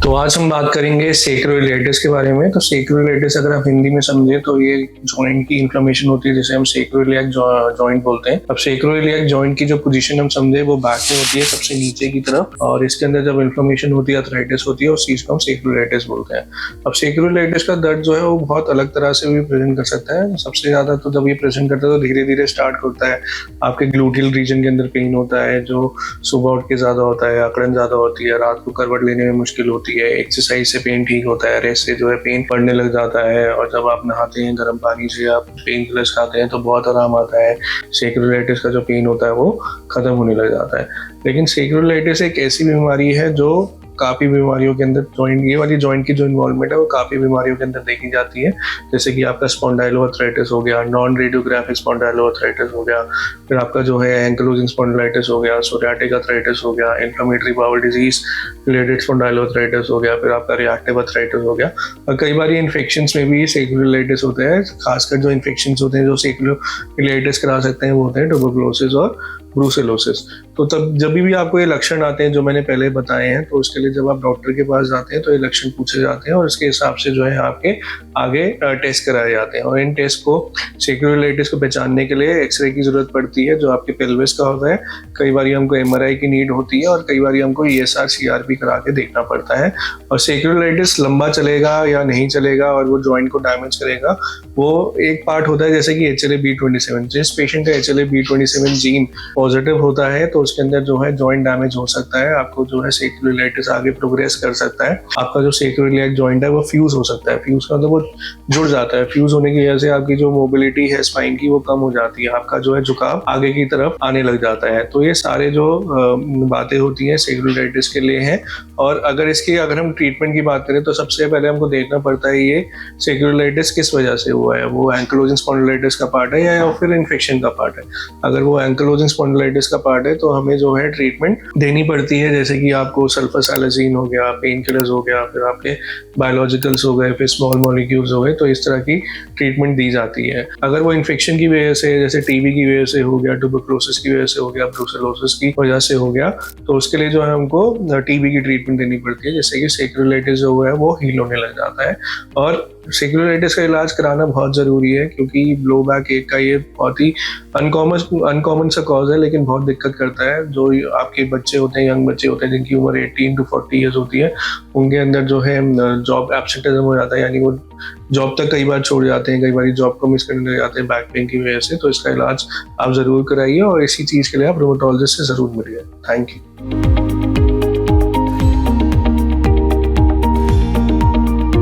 तो आज हम बात करेंगे सेक्रोइलेटिस के बारे में। तो सेक्रोइलेटिस अगर आप हिंदी में समझे तो ये जॉइंट की इन्फ्लेमेशन होती है जिसे हम सेक्रोइलियाक जॉइंट बोलते हैं। अब सेक्रोइलियाक जॉइंट की जो पोजीशन हम समझे वो बैक में होती है सबसे नीचे की तरफ, और इसके अंदर जब इन्फ्लेमेशन होती है, अर्थराइटिस होती है, उस चीज को हम सेक्रोइलेटिस बोलते हैं। अब सेक्रोइलेटिस का दर्द जो है वो बहुत अलग तरह से भी प्रेजेंट कर सकता है। सबसे ज्यादा तो जब ये प्रेजेंट करता है तो धीरे धीरे स्टार्ट होता है। आपके ग्लूटियल रीजन के अंदर पेन होता है जो सुबह उठ के ज्यादा होता है, अकड़न ज्यादा होती है, रात को करवट लेने में मुश्किल होती है, एक्सरसाइज से पेन ठीक होता है, रेस्ट से जो है पेन बढ़ने लग जाता है, और जब आप नहाते हैं गर्म पानी से या पेन किलर्स खाते हैं तो बहुत आराम आता है। सेक्रोइलेटिस का जो पेन होता है वो खत्म होने लग जाता है। लेकिन सेक्रोइलेटिस एक ऐसी बीमारी है जो काफी बीमारियों के अंदर ये वाली जॉइंट की जो इन्वॉल्वमेंट है वो काफी बीमारियों के अंदर देखी जाती है। जैसे कि आपका स्पॉन्डाइलोआर्थराइटिस हो गया, नॉन रेडियोग्राफिक स्पॉन्डाइलोआर्थराइटिस हो गया, फिर आपका जो है एंकिलोजिंग स्पॉन्डिलाइटिस हो गया, सोरियाटिक अर्थराइटिस हो गया, इन्फ्लेमेटरी बाउल डिजीज रिलेटेड स्पॉन्डाइलोआर्थराइटिस हो गया, फिर आपका रिएक्टिव अर्थराइटिस हो गया। और कई बार इन्फेक्शंस में भी सेक्रोइलेटिस होते हैं। खासकर जो इन्फेक्शंस होते हैं जो सेक्रोइलेटिस करा सकते हैं वो होते हैं ट्यूबरकुलोसिस और ब्रूसेलोसिस। तो तब जब भी आपको ये लक्षण आते हैं जो मैंने पहले बताए हैं, तो उसके लिए जब आप डॉक्टर के पास जाते हैं तो ये लक्षण पूछे जाते हैं और इसके हिसाब से जो है आपके आगे टेस्ट कराए जाते हैं। और इन टेस्ट को सेक्रोइलेटिस को पहचानने के लिए एक्सरे की जरूरत पड़ती है जो आपके पेल्विस का होता है। कई बार हमको एमआरआई की नीड होती है और कई बार हमको ईएसआर सीआरपी करा के देखना पड़ता है। और सेक्रोइलेटिस लंबा चलेगा या नहीं चलेगा और वो जॉइंट को डैमेज करेगा, वो एक पार्ट होता है जैसे कि HLA-B27। जिस पेशेंट का HLA-B27 जीन पॉजिटिव होता है तो उसके अंदर जो है जॉइंट डैमेज हो सकता है, आपको जो है सेक्रोइलेटिस आगे प्रोग्रेस कर सकता है। आपका जो सेक्रोइलियाक जॉइंट है वो फ्यूज हो सकता है। फ्यूज का मतलब वो जुड़ जाता है। फ्यूज होने की वजह से आपकी जो मोबिलिटी है स्पाइन की वो कम हो जाती है, आपका जो है झुकाव आगे की तरफ आने लग जाता है। तो ये सारे जो बातें होती हैं सेक्रोइलेटिस के लिए हैं। और अगर हम ट्रीटमेंट की बात करें तो सबसे पहले हमको देखना पड़ता है ये सेक्रोइलेटिस किस वजह से हुआ है। वो एंकिलोजिंग स्पॉन्डिलाइटिस का पार्ट है या फिर इन्फेक्शन का पार्ट है। अगर वो एंकिलोजिंग स्पॉन्डिलाइटिस का पार्ट है तो हमें जो है ट्रीटमेंट देनी पड़ती है, जैसे कि आपको सल्फासालाजीन हो गया, पेन किलर्स हो गया, फिर आपके बायोलॉजिकल्स हो गए, फिर स्मॉल मॉलिक्यूल्स हो गए। तो इस तरह की ट्रीटमेंट दी जाती है। अगर वो इन्फेक्शन की वजह से, जैसे टीबी की वजह से हो गया, ट्यूबरकुलोसिस की वजह से हो गया, ब्रूसेलोसिस की वजह से हो गया, तो उसके लिए जो है हमको टीबी की ट्रीटमेंट देनी पड़ती है, जिससे कि सेक्रोइलेटिस जो है वो हील होने लग जाता है। और सेक्रोइलेटिस का इलाज कराना बहुत जरूरी है क्योंकि ब्लो बैक एक का ये बहुत ही अनकॉमन सा कॉज है, लेकिन बहुत दिक्कत करता है। जो आपके बच्चे होते हैं, यंग बच्चे होते हैं जिनकी उम्र 18 to 40 ईयर्स होती है, उनके अंदर जो है जॉब एब्सेंटिज्म हो जाता है, यानी वो जॉब तक कई बार छोड़ जाते हैं, कई बार जॉब को मिस करने लग जाते हैं बैक पेन की वजह से। तो इसका इलाज आप जरूर कराइए और इसी चीज के लिए आप रूमेटोलॉजिस्ट से जरूर मिलिए। Thank you.